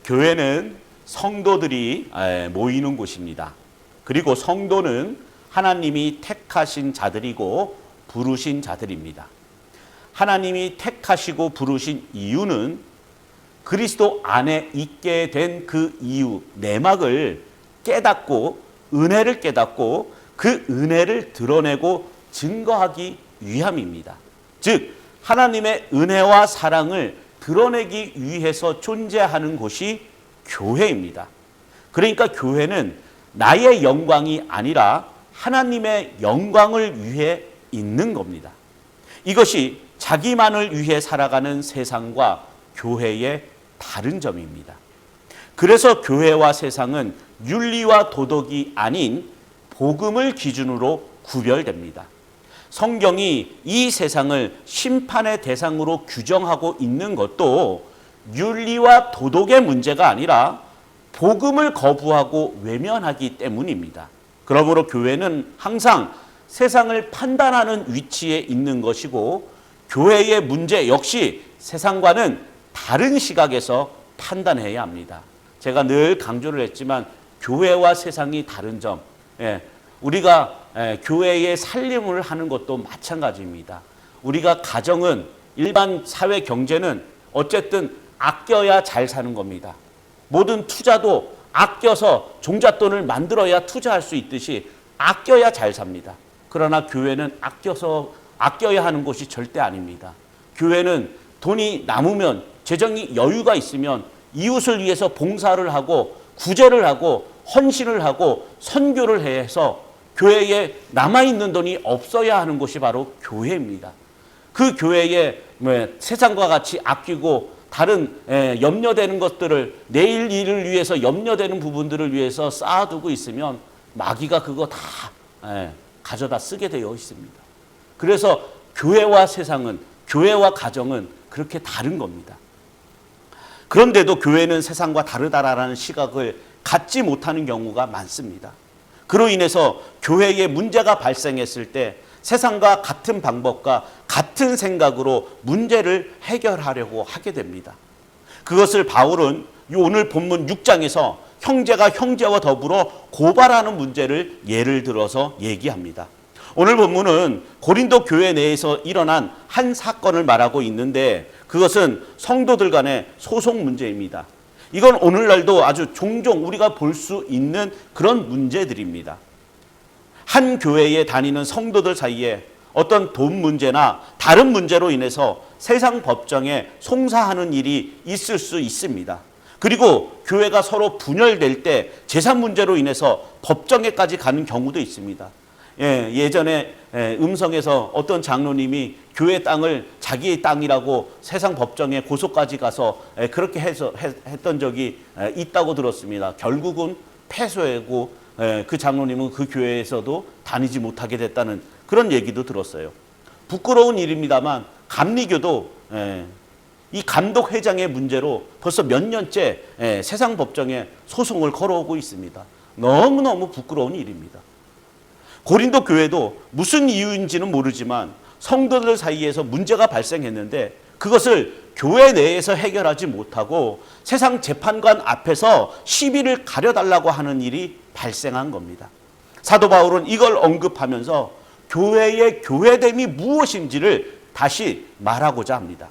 교회는 성도들이 모이는 곳입니다. 그리고 성도는 하나님이 택하신 자들이고 부르신 자들입니다. 하나님이 택하시고 부르신 이유는 그리스도 안에 있게 된 그 이유, 내막을 깨닫고 은혜를 깨닫고 그 은혜를 드러내고 증거하기 위함입니다. 즉 하나님의 은혜와 사랑을 드러내기 위해서 존재하는 곳이 교회입니다. 그러니까 교회는 나의 영광이 아니라 하나님의 영광을 위해 있는 겁니다. 이것이 자기만을 위해 살아가는 세상과 교회의 다른 점입니다. 그래서 교회와 세상은 윤리와 도덕이 아닌 복음을 기준으로 구별됩니다. 성경이 이 세상을 심판의 대상으로 규정하고 있는 것도 윤리와 도덕의 문제가 아니라 복음을 거부하고 외면하기 때문입니다. 그러므로 교회는 항상 세상을 판단하는 위치에 있는 것이고 교회의 문제 역시 세상과는 다른 시각에서 판단해야 합니다. 제가 늘 강조를 했지만 교회와 세상이 다른 점, 우리가 교회의 살림을 하는 것도 마찬가지입니다. 우리가 가정은 일반 사회 경제는 어쨌든 아껴야 잘 사는 겁니다. 모든 투자도 아껴서 종잣돈을 만들어야 투자할 수 있듯이 아껴야 잘 삽니다. 그러나 교회는 아껴야 하는 곳이 절대 아닙니다. 교회는 돈이 남으면 재정이 여유가 있으면 이웃을 위해서 봉사를 하고 구제를 하고 헌신을 하고 선교를 해서 교회에 남아있는 돈이 없어야 하는 곳이 바로 교회입니다. 그 교회에 세상과 같이 아끼고 다른 염려되는 것들을 내일 일을 위해서 염려되는 부분들을 위해서 쌓아두고 있으면 마귀가 그거 다 가져다 쓰게 되어 있습니다. 그래서 교회와 세상은, 교회와 가정은 그렇게 다른 겁니다. 그런데도 교회는 세상과 다르다라는 시각을 갖지 못하는 경우가 많습니다. 그로 인해서 교회에 문제가 발생했을 때 세상과 같은 방법과 같은 생각으로 문제를 해결하려고 하게 됩니다. 그것을 바울은 오늘 본문 6장에서 형제가 형제와 더불어 고발하는 문제를 예를 들어서 얘기합니다. 오늘 본문은 고린도 교회 내에서 일어난 한 사건을 말하고 있는데 그것은 성도들 간의 소송 문제입니다. 이건 오늘날도 아주 종종 우리가 볼 수 있는 그런 문제들입니다. 한 교회에 다니는 성도들 사이에 어떤 돈 문제나 다른 문제로 인해서 세상 법정에 송사하는 일이 있을 수 있습니다. 그리고 교회가 서로 분열될 때 재산 문제로 인해서 법정에까지 가는 경우도 있습니다. 예전에 음성에서 어떤 장로님이 교회 땅을 자기의 땅이라고 세상 법정에 고소까지 가서 그렇게 했던 적이 있다고 들었습니다. 결국은 패소하고 그 장로님은 그 교회에서도 다니지 못하게 됐다는 그런 얘기도 들었어요. 부끄러운 일입니다만 감리교도 이 감독회장의 문제로 벌써 몇 년째 세상 법정에 소송을 걸어오고 있습니다. 너무너무 부끄러운 일입니다. 고린도 교회도 무슨 이유인지는 모르지만 성도들 사이에서 문제가 발생했는데 그것을 교회 내에서 해결하지 못하고 세상 재판관 앞에서 시비를 가려달라고 하는 일이 발생한 겁니다. 사도 바울은 이걸 언급하면서 교회의 교회됨이 무엇인지를 다시 말하고자 합니다.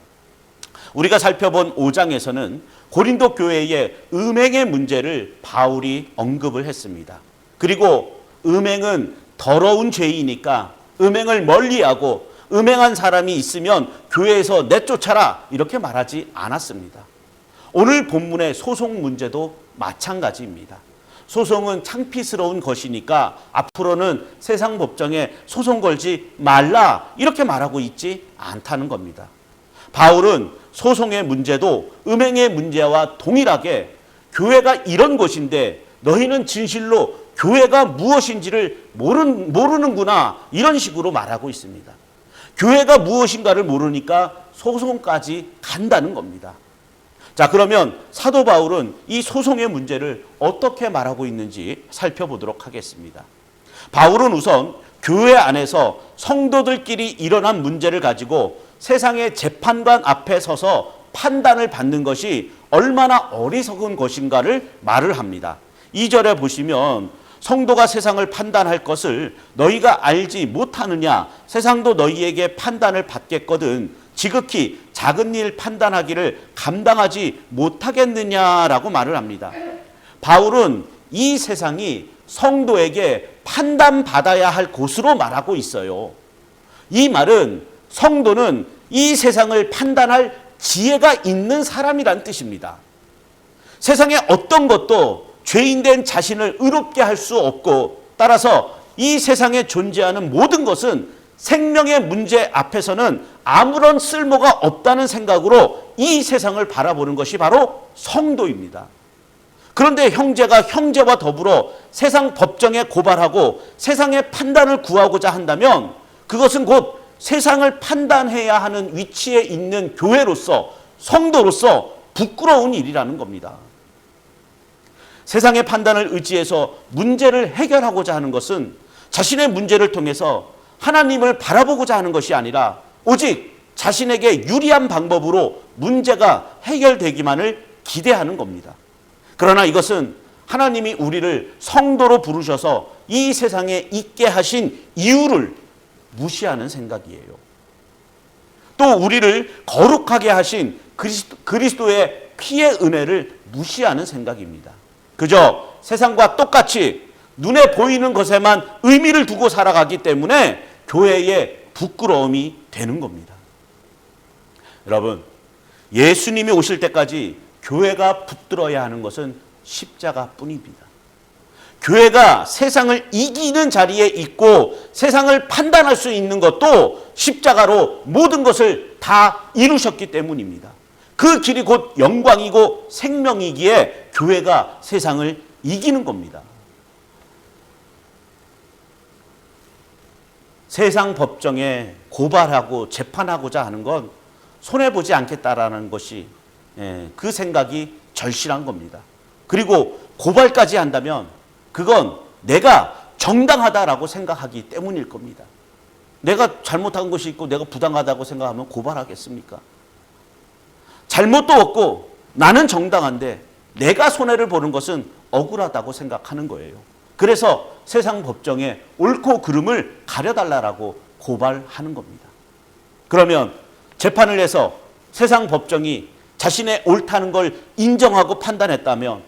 우리가 살펴본 5장에서는 고린도 교회의 음행의 문제를 바울이 언급을 했습니다. 그리고 음행은 더러운 죄이니까 음행을 멀리하고 음행한 사람이 있으면 교회에서 내쫓아라 이렇게 말하지 않았습니다. 오늘 본문의 소송 문제도 마찬가지입니다. 소송은 창피스러운 것이니까 앞으로는 세상 법정에 소송 걸지 말라 이렇게 말하고 있지 않다는 겁니다. 바울은 소송의 문제도 음행의 문제와 동일하게 교회가 이런 곳인데 너희는 진실로 교회가 무엇인지를 모르는구나 이런 식으로 말하고 있습니다. 교회가 무엇인가를 모르니까 소송까지 간다는 겁니다. 자, 그러면 사도 바울은 이 소송의 문제를 어떻게 말하고 있는지 살펴보도록 하겠습니다. 바울은 우선 교회 안에서 성도들끼리 일어난 문제를 가지고 세상의 재판관 앞에 서서 판단을 받는 것이 얼마나 어리석은 것인가를 말을 합니다. 2절에 보시면 성도가 세상을 판단할 것을 너희가 알지 못하느냐? 세상도 너희에게 판단을 받겠거든 지극히 작은 일 판단하기를 감당하지 못하겠느냐라고 말을 합니다. 바울은 이 세상이 성도에게 판단받아야 할 곳으로 말하고 있어요. 이 말은 성도는 이 세상을 판단할 지혜가 있는 사람이란 뜻입니다. 세상의 어떤 것도 죄인된 자신을 의롭게 할 수 없고, 따라서 이 세상에 존재하는 모든 것은 생명의 문제 앞에서는 아무런 쓸모가 없다는 생각으로 이 세상을 바라보는 것이 바로 성도입니다. 그런데 형제가 형제와 더불어 세상 법정에 고발하고 세상의 판단을 구하고자 한다면 그것은 곧 세상을 판단해야 하는 위치에 있는 교회로서, 성도로서 부끄러운 일이라는 겁니다. 세상의 판단을 의지해서 문제를 해결하고자 하는 것은 자신의 문제를 통해서 하나님을 바라보고자 하는 것이 아니라 오직 자신에게 유리한 방법으로 문제가 해결되기만을 기대하는 겁니다. 그러나 이것은 하나님이 우리를 성도로 부르셔서 이 세상에 있게 하신 이유를 무시하는 생각이에요. 또 우리를 거룩하게 하신 그리스도의 피의 은혜를 무시하는 생각입니다. 그저 세상과 똑같이 눈에 보이는 것에만 의미를 두고 살아가기 때문에 교회의 부끄러움이 되는 겁니다. 여러분, 예수님이 오실 때까지 교회가 붙들어야 하는 것은 십자가뿐입니다. 교회가 세상을 이기는 자리에 있고 세상을 판단할 수 있는 것도 십자가로 모든 것을 다 이루셨기 때문입니다. 그 길이 곧 영광이고 생명이기에 교회가 세상을 이기는 겁니다. 세상 법정에 고발하고 재판하고자 하는 건 손해보지 않겠다라는 것이 그 생각이 절실한 겁니다. 그리고 고발까지 한다면 그건 내가 정당하다라고 생각하기 때문일 겁니다. 내가 잘못한 것이 있고 내가 부당하다고 생각하면 고발하겠습니까? 잘못도 없고 나는 정당한데 내가 손해를 보는 것은 억울하다고 생각하는 거예요. 그래서 세상 법정에 옳고 그름을 가려달라고 고발하는 겁니다. 그러면 재판을 해서 세상 법정이 자신의 옳다는 걸 인정하고 판단했다면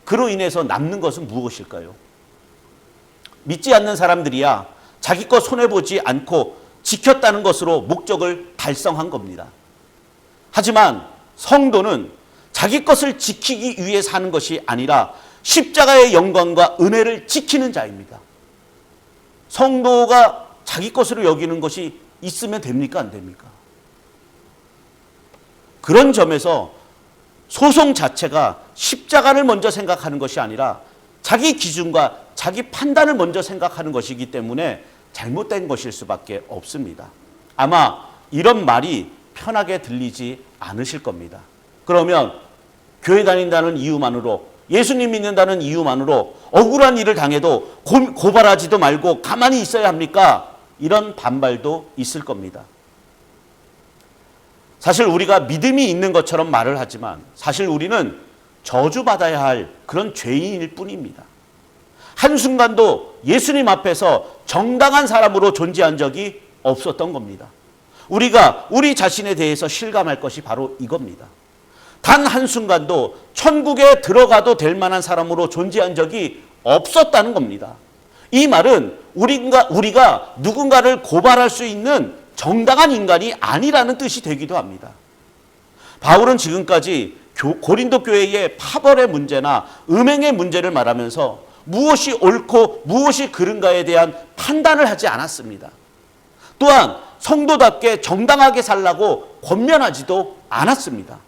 그로 인해서 남는 것은 무엇일까요? 믿지 않는 사람들이야 자기 것 손해보지 않고 지켰다는 것으로 목적을 달성한 겁니다. 하지만 성도는 자기 것을 지키기 위해 사는 것이 아니라 십자가의 영광과 은혜를 지키는 자입니다. 성도가 자기 것으로 여기는 것이 있으면 됩니까? 안 됩니까? 그런 점에서 소송 자체가 십자가를 먼저 생각하는 것이 아니라 자기 기준과 자기 판단을 먼저 생각하는 것이기 때문에 잘못된 것일 수밖에 없습니다. 아마 이런 말이 편하게 들리지 않으실 겁니다. 그러면 교회 다닌다는 이유만으로, 예수님 믿는다는 이유만으로 억울한 일을 당해도 고발하지도 말고 가만히 있어야 합니까? 이런 반발도 있을 겁니다. 사실 우리가 믿음이 있는 것처럼 말을 하지만 사실 우리는 저주받아야 할 그런 죄인일 뿐입니다. 한순간도 예수님 앞에서 정당한 사람으로 존재한 적이 없었던 겁니다. 우리가 우리 자신에 대해서 실감할 것이 바로 이겁니다. 단 한순간도 천국에 들어가도 될 만한 사람으로 존재한 적이 없었다는 겁니다. 이 말은 우리가 누군가를 고발할 수 있는 정당한 인간이 아니라는 뜻이 되기도 합니다. 바울은 지금까지 고린도 교회의 파벌의 문제나 음행의 문제를 말하면서 무엇이 옳고 무엇이 그른가에 대한 판단을 하지 않았습니다. 또한 성도답게 정당하게 살라고 권면하지도 않았습니다.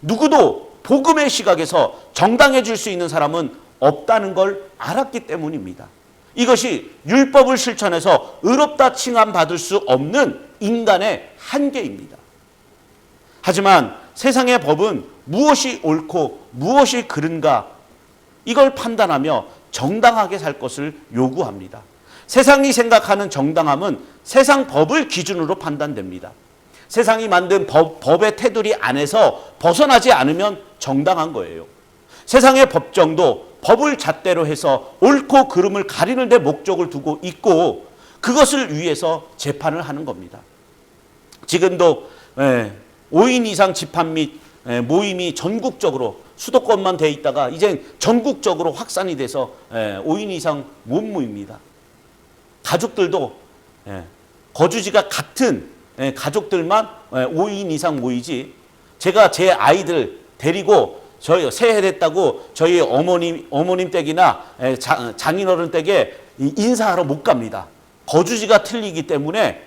누구도 복음의 시각에서 정당해질 수 있는 사람은 없다는 걸 알았기 때문입니다. 이것이 율법을 실천해서 의롭다 칭함받을 수 없는 인간의 한계입니다. 하지만 세상의 법은 무엇이 옳고 무엇이 그른가 이걸 판단하며 정당하게 살 것을 요구합니다. 세상이 생각하는 정당함은 세상 법을 기준으로 판단됩니다. 세상이 만든 법의 테두리 안에서 벗어나지 않으면 정당한 거예요. 세상의 법정도 법을 잣대로 해서 옳고 그름을 가리는 데 목적을 두고 있고 그것을 위해서 재판을 하는 겁니다. 지금도 5인 이상 집합 및 모임이 전국적으로 수도권만 돼 있다가 이제 전국적으로 확산이 돼서 5인 이상 못 모입니다. 가족들도 거주지가 같은 가족들만 5인 이상 모이지 제가 제 아이들 데리고 저희 새해 됐다고 저희 어머님 댁이나 장인어른 댁에 인사하러 못 갑니다. 거주지가 틀리기 때문에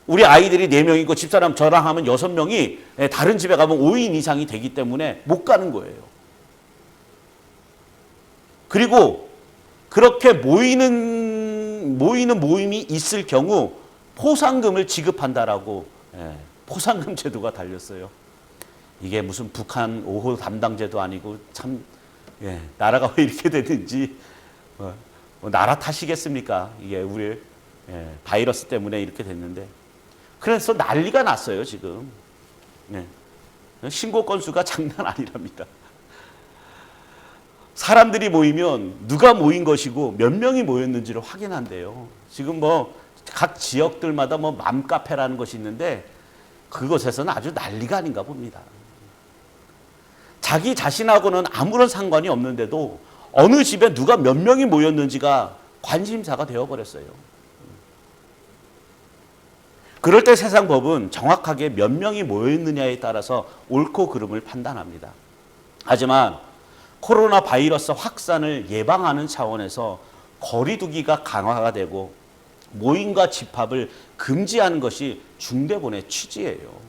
우리 아이들이 4명이고 집사람 저랑 하면 6명이 다른 집에 가면 5인 이상이 되기 때문에 못 가는 거예요. 그리고 그렇게 모이는 모임이 있을 경우 포상금을 지급한다라고 포상금 제도가 달렸어요. 이게 무슨 북한 5호 담당제도 아니고 참 나라가 왜 이렇게 됐는지 나라 탓이겠습니까? 이게 우리 바이러스 때문에 이렇게 됐는데 그래서 난리가 났어요 지금. 신고 건수가 장난 아니랍니다. 사람들이 모이면 누가 모인 것이고 몇 명이 모였는지를 확인한대요. 지금 각 지역들마다 맘카페라는 것이 있는데 그곳에서는 아주 난리가 아닌가 봅니다. 자기 자신하고는 아무런 상관이 없는데도 어느 집에 누가 몇 명이 모였는지가 관심사가 되어버렸어요. 그럴 때 세상 법은 정확하게 몇 명이 모였느냐에 따라서 옳고 그름을 판단합니다. 하지만 코로나 바이러스 확산을 예방하는 차원에서 거리 두기가 강화가 되고 모임과 집합을 금지하는 것이 중대본의 취지예요.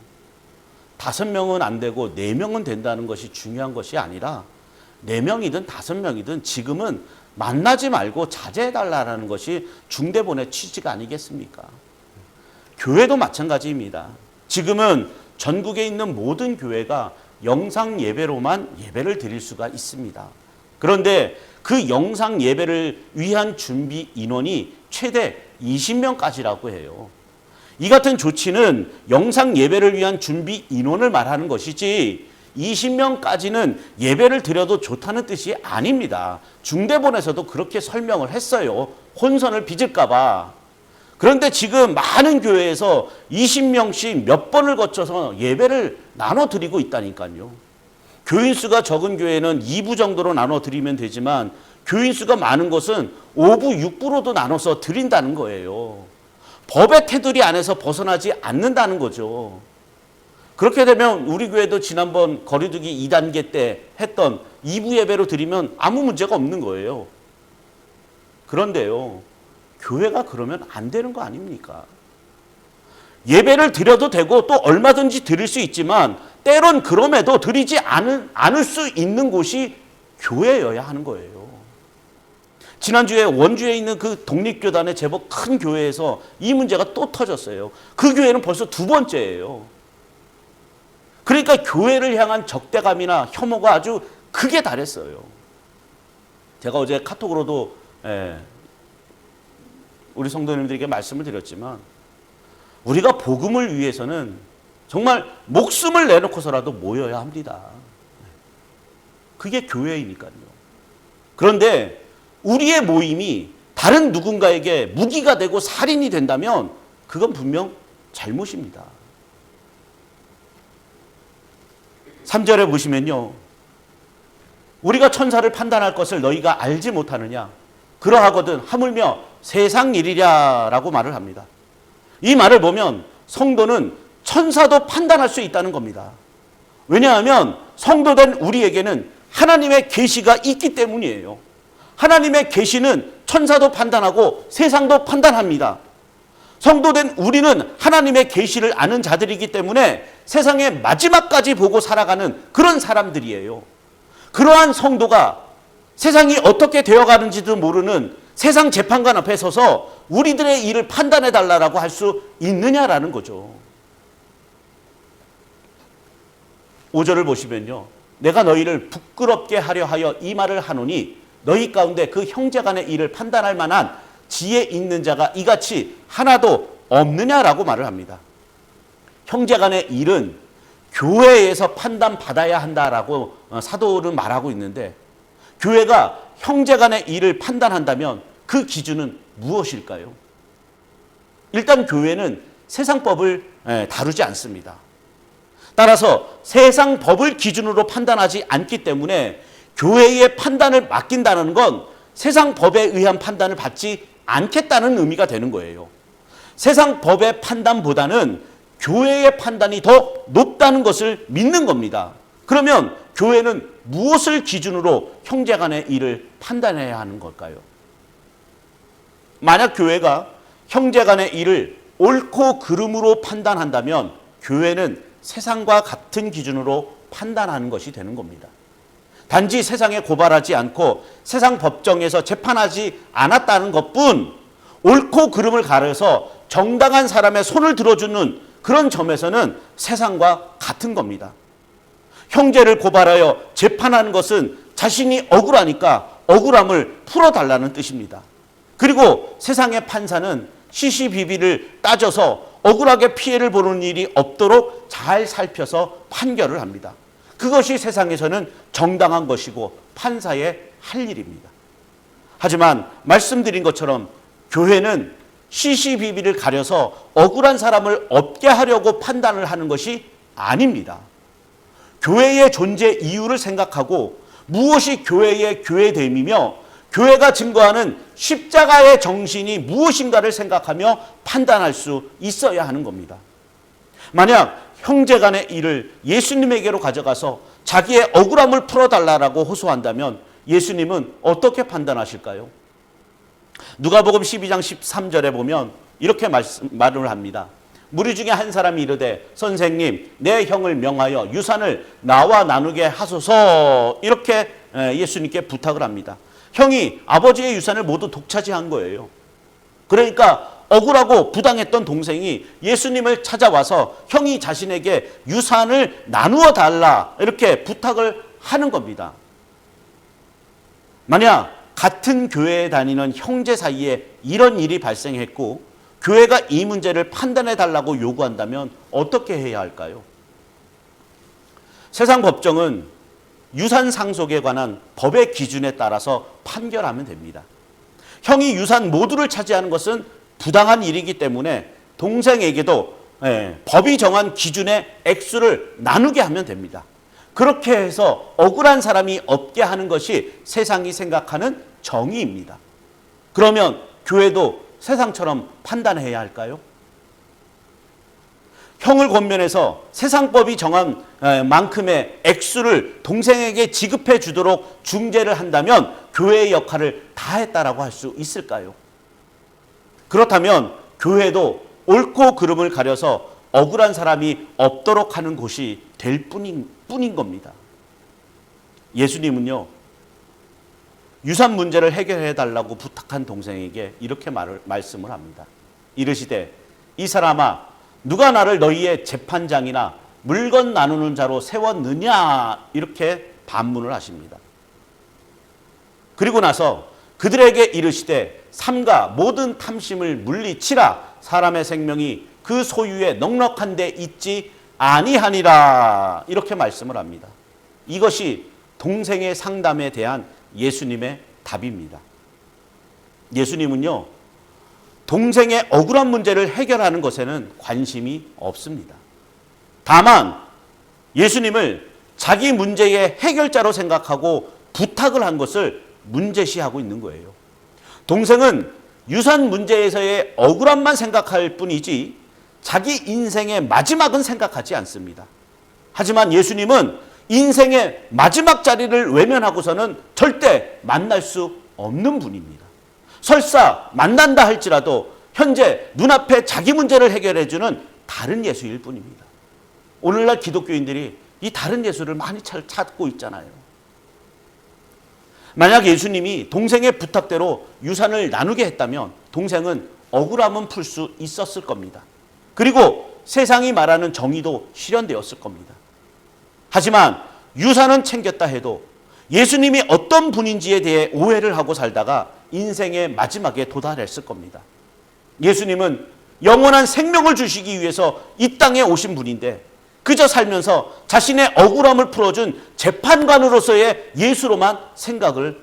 5명은 안 되고 4명은 된다는 것이 중요한 것이 아니라 4명이든 5명이든 지금은 만나지 말고 자제해달라는 것이 중대본의 취지가 아니겠습니까? 교회도 마찬가지입니다. 지금은 전국에 있는 모든 교회가 영상 예배로만 예배를 드릴 수가 있습니다. 그런데 그 영상 예배를 위한 준비 인원이 최대 20명까지라고 해요. 이 같은 조치는 영상 예배를 위한 준비 인원을 말하는 것이지 20명까지는 예배를 드려도 좋다는 뜻이 아닙니다. 중대본에서도 그렇게 설명을 했어요. 혼선을 빚을까 봐. 그런데 지금 많은 교회에서 20명씩 몇 번을 거쳐서 예배를 나눠드리고 있다니까요. 교인 수가 적은 교회는 2부 정도로 나눠드리면 되지만 교인 수가 많은 곳은 5부, 6부로도 나눠서 드린다는 거예요. 법의 테두리 안에서 벗어나지 않는다는 거죠. 그렇게 되면 우리 교회도 지난번 거리두기 2단계 때 했던 2부 예배로 드리면 아무 문제가 없는 거예요. 그런데요, 교회가 그러면 안 되는 거 아닙니까? 예배를 드려도 되고 또 얼마든지 드릴 수 있지만 때론 그럼에도 드리지 않을 수 있는 곳이 교회여야 하는 거예요. 지난주에 원주에 있는 그 독립교단의 제법 큰 교회에서 이 문제가 또 터졌어요. 그 교회는 벌써 2번째예요. 그러니까 교회를 향한 적대감이나 혐오가 아주 극에 달했어요. 제가 어제 카톡으로도 우리 성도님들에게 말씀을 드렸지만 우리가 복음을 위해서는 정말 목숨을 내놓고서라도 모여야 합니다. 그게 교회이니까요. 그런데 우리의 모임이 다른 누군가에게 무기가 되고 살인이 된다면 그건 분명 잘못입니다. 3절에 보시면요. 우리가 천사를 판단할 것을 너희가 알지 못하느냐. 그러하거든 하물며 세상 일이랴라고 말을 합니다. 이 말을 보면 성도는 천사도 판단할 수 있다는 겁니다. 왜냐하면 성도된 우리에게는 하나님의 계시가 있기 때문이에요. 하나님의 계시는 천사도 판단하고 세상도 판단합니다. 성도된 우리는 하나님의 계시를 아는 자들이기 때문에 세상의 마지막까지 보고 살아가는 그런 사람들이에요. 그러한 성도가 세상이 어떻게 되어가는지도 모르는 세상 재판관 앞에 서서 우리들의 일을 판단해 달라고 할 수 있느냐라는 거죠. 5절을 보시면요. 내가 너희를 부끄럽게 하려 하여 이 말을 하노니 너희 가운데 그 형제간의 일을 판단할 만한 지혜 있는 자가 이같이 하나도 없느냐라고 말을 합니다. 형제 간의 일은 교회에서 판단받아야 한다라고 사도는 말하고 있는데, 교회가 형제 간의 일을 판단한다면 그 기준은 무엇일까요? 일단 교회는 세상 법을 다루지 않습니다. 따라서 세상 법을 기준으로 판단하지 않기 때문에 교회의 판단을 맡긴다는 건 세상 법에 의한 판단을 받지 않겠다는 의미가 되는 거예요. 세상 법의 판단보다는 교회의 판단이 더 높다는 것을 믿는 겁니다. 그러면 교회는 무엇을 기준으로 형제 간의 일을 판단해야 하는 걸까요? 만약 교회가 형제 간의 일을 옳고 그름으로 판단한다면 교회는 세상과 같은 기준으로 판단하는 것이 되는 겁니다. 단지 세상에 고발하지 않고 세상 법정에서 재판하지 않았다는 것뿐, 옳고 그름을 가려서 정당한 사람의 손을 들어주는 그런 점에서는 세상과 같은 겁니다. 형제를 고발하여 재판하는 것은 자신이 억울하니까 억울함을 풀어달라는 뜻입니다. 그리고 세상의 판사는 시시비비를 따져서 억울하게 피해를 보는 일이 없도록 잘 살펴서 판결을 합니다. 그것이 세상에서는 정당한 것이고 판사의 할 일입니다. 하지만 말씀드린 것처럼 교회는 시시비비를 가려서 억울한 사람을 없게 하려고 판단을 하는 것이 아닙니다. 교회의 존재 이유를 생각하고 무엇이 교회의 교회됨이며 교회가 증거하는 십자가의 정신이 무엇인가를 생각하며 판단할 수 있어야 하는 겁니다. 만약 형제 간의 일을 예수님에게로 가져가서 자기의 억울함을 풀어달라고 호소한다면 예수님은 어떻게 판단하실까요? 누가복음 12장 13절에 보면 이렇게 말을 합니다. 무리 중에 한 사람이 이르되 선생님 내 형을 명하여 유산을 나와 나누게 하소서, 이렇게 예수님께 부탁을 합니다. 형이 아버지의 유산을 모두 독차지한 거예요. 그러니까 억울하고 부당했던 동생이 예수님을 찾아와서 형이 자신에게 유산을 나누어 달라 이렇게 부탁을 하는 겁니다. 만약 같은 교회에 다니는 형제 사이에 이런 일이 발생했고 교회가 이 문제를 판단해 달라고 요구한다면 어떻게 해야 할까요? 세상 법정은 유산 상속에 관한 법의 기준에 따라서 판결하면 됩니다. 형이 유산 모두를 차지하는 것은 부당한 일이기 때문에 동생에게도 법이 정한 기준의 액수를 나누게 하면 됩니다. 그렇게 해서 억울한 사람이 없게 하는 것이 세상이 생각하는 정의입니다. 그러면 교회도 세상처럼 판단해야 할까요? 형을 권면해서 세상법이 정한 만큼의 액수를 동생에게 지급해 주도록 중재를 한다면 교회의 역할을 다했다라고 할 수 있을까요? 그렇다면 교회도 옳고 그름을 가려서 억울한 사람이 없도록 하는 곳이 될 뿐인 겁니다. 예수님은요, 유산 문제를 해결해 달라고 부탁한 동생에게 이렇게 말씀을 합니다. 이르시되 이 사람아 누가 나를 너희의 재판장이나 물건 나누는 자로 세웠느냐, 이렇게 반문을 하십니다. 그리고 나서 그들에게 이르시되 삼가 모든 탐심을 물리치라, 사람의 생명이 그 소유에 넉넉한 데 있지 아니하니라, 이렇게 말씀을 합니다. 이것이 동생의 상담에 대한 예수님의 답입니다. 예수님은요, 동생의 억울한 문제를 해결하는 것에는 관심이 없습니다. 다만 예수님을 자기 문제의 해결자로 생각하고 부탁을 한 것을 문제시하고 있는 거예요. 동생은 유산 문제에서의 억울함만 생각할 뿐이지 자기 인생의 마지막은 생각하지 않습니다. 하지만 예수님은 인생의 마지막 자리를 외면하고서는 절대 만날 수 없는 분입니다. 설사 만난다 할지라도 현재 눈앞에 자기 문제를 해결해주는 다른 예수일 뿐입니다. 오늘날 기독교인들이 이 다른 예수를 많이 찾고 있잖아요. 만약 예수님이 동생의 부탁대로 유산을 나누게 했다면 동생은 억울함은 풀 수 있었을 겁니다. 그리고 세상이 말하는 정의도 실현되었을 겁니다. 하지만 유산은 챙겼다 해도 예수님이 어떤 분인지에 대해 오해를 하고 살다가 인생의 마지막에 도달했을 겁니다. 예수님은 영원한 생명을 주시기 위해서 이 땅에 오신 분인데 그저 살면서 자신의 억울함을 풀어준 재판관으로서의 예수로만 생각을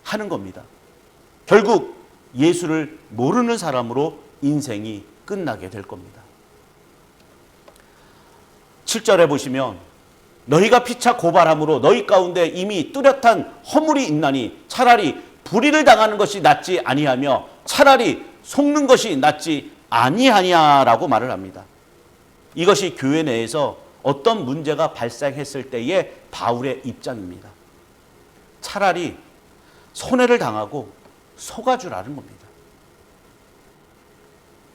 하는 겁니다. 결국 예수를 모르는 사람으로 인생이 끝나게 될 겁니다. 7절에 보시면 너희가 피차 고발함으로 너희 가운데 이미 뚜렷한 허물이 있나니 차라리 불의를 당하는 것이 낫지 아니하며 차라리 속는 것이 낫지 아니하냐라고 말을 합니다. 이것이 교회 내에서 어떤 문제가 발생했을 때의 바울의 입장입니다. 차라리 손해를 당하고 속아주라는 겁니다.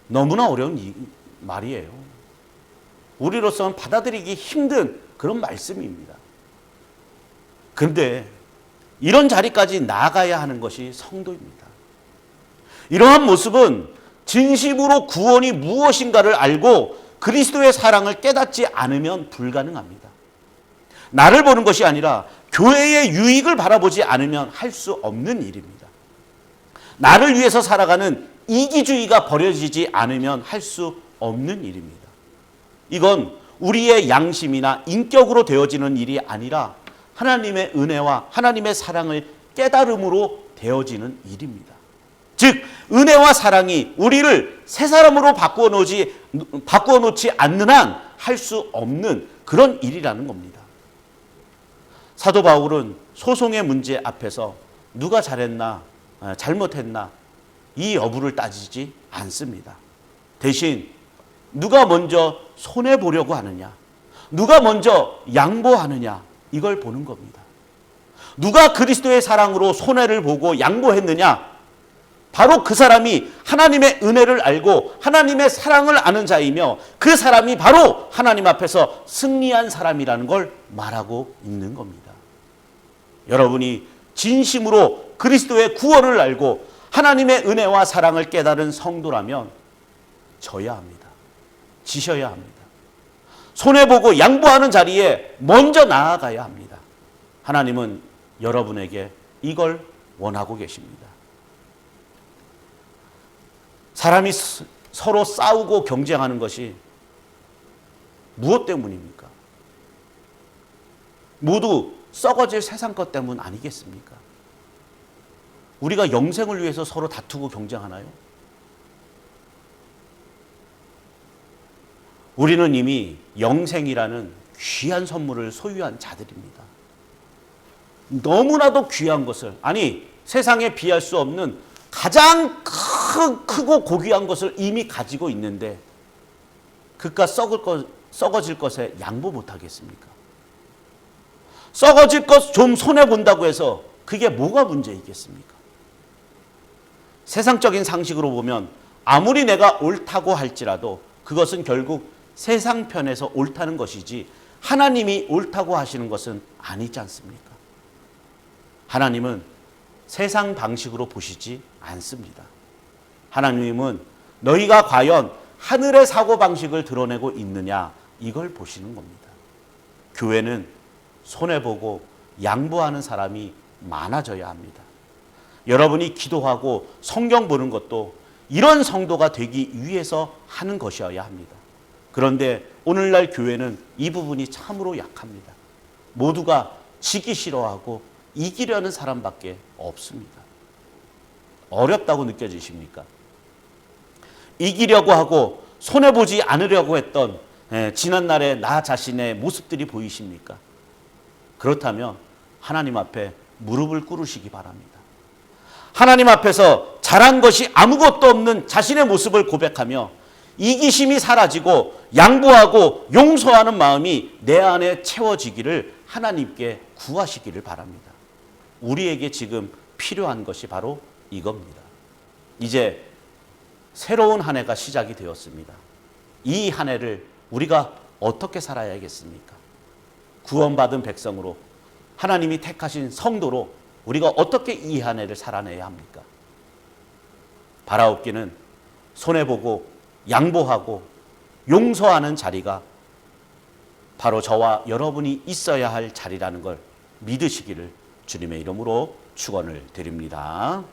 너무나 어려운 말이에요. 우리로서는 받아들이기 힘든 그런 말씀입니다. 그런데 이런 자리까지 나아가야 하는 것이 성도입니다. 이러한 모습은 진심으로 구원이 무엇인가를 알고 그리스도의 사랑을 깨닫지 않으면 불가능합니다. 나를 보는 것이 아니라 교회의 유익을 바라보지 않으면 할 수 없는 일입니다. 나를 위해서 살아가는 이기주의가 버려지지 않으면 할 수 없는 일입니다. 이건 우리의 양심이나 인격으로 되어지는 일이 아니라 하나님의 은혜와 하나님의 사랑을 깨달음으로 되어지는 일입니다. 즉 은혜와 사랑이 우리를 새 사람으로 바꾸어놓지 않는 한 할 수 없는 그런 일이라는 겁니다. 사도 바울은 소송의 문제 앞에서 누가 잘했나 잘못했나 이 여부를 따지지 않습니다. 대신 누가 먼저 손해보려고 하느냐, 누가 먼저 양보하느냐 이걸 보는 겁니다. 누가 그리스도의 사랑으로 손해를 보고 양보했느냐, 바로 그 사람이 하나님의 은혜를 알고 하나님의 사랑을 아는 자이며 그 사람이 바로 하나님 앞에서 승리한 사람이라는 걸 말하고 있는 겁니다. 여러분이 진심으로 그리스도의 구원을 알고 하나님의 은혜와 사랑을 깨달은 성도라면 져야 합니다. 지셔야 합니다. 손해보고 양보하는 자리에 먼저 나아가야 합니다. 하나님은 여러분에게 이걸 원하고 계십니다. 사람이 서로 싸우고 경쟁하는 것이 무엇 때문입니까? 모두 썩어질 세상 것 때문 아니겠습니까? 우리가 영생을 위해서 서로 다투고 경쟁하나요? 우리는 이미 영생이라는 귀한 선물을 소유한 자들입니다. 너무나도 귀한 것을, 아니 세상에 비할 수 없는 가장 크고 고귀한 것을 이미 가지고 있는데 그깟 썩어질 것에 양보 못하겠습니까? 썩어질 것 좀 손해본다고 해서 그게 뭐가 문제이겠습니까? 세상적인 상식으로 보면 아무리 내가 옳다고 할지라도 그것은 결국 세상 편에서 옳다는 것이지 하나님이 옳다고 하시는 것은 아니지 않습니까? 하나님은 세상 방식으로 보시지 않습니다. 하나님은 너희가 과연 하늘의 사고방식을 드러내고 있느냐 이걸 보시는 겁니다. 교회는 손해보고 양보하는 사람이 많아져야 합니다. 여러분이 기도하고 성경 보는 것도 이런 성도가 되기 위해서 하는 것이어야 합니다. 그런데 오늘날 교회는 이 부분이 참으로 약합니다. 모두가 지기 싫어하고 이기려는 사람밖에 없습니다. 어렵다고 느껴지십니까? 이기려고 하고 손해보지 않으려고 했던 지난날의 나 자신의 모습들이 보이십니까? 그렇다면 하나님 앞에 무릎을 꿇으시기 바랍니다. 하나님 앞에서 잘한 것이 아무것도 없는 자신의 모습을 고백하며 이기심이 사라지고 양보하고 용서하는 마음이 내 안에 채워지기를 하나님께 구하시기를 바랍니다. 우리에게 지금 필요한 것이 바로 이겁니다. 이제 새로운 한 해가 시작이 되었습니다. 이 한 해를 우리가 어떻게 살아야겠습니까? 구원받은 백성으로 하나님이 택하신 성도로 우리가 어떻게 이 한 해를 살아내야 합니까? 바라옵기는 손해보고 양보하고 용서하는 자리가 바로 저와 여러분이 있어야 할 자리라는 걸 믿으시기를 주님의 이름으로 축원을 드립니다.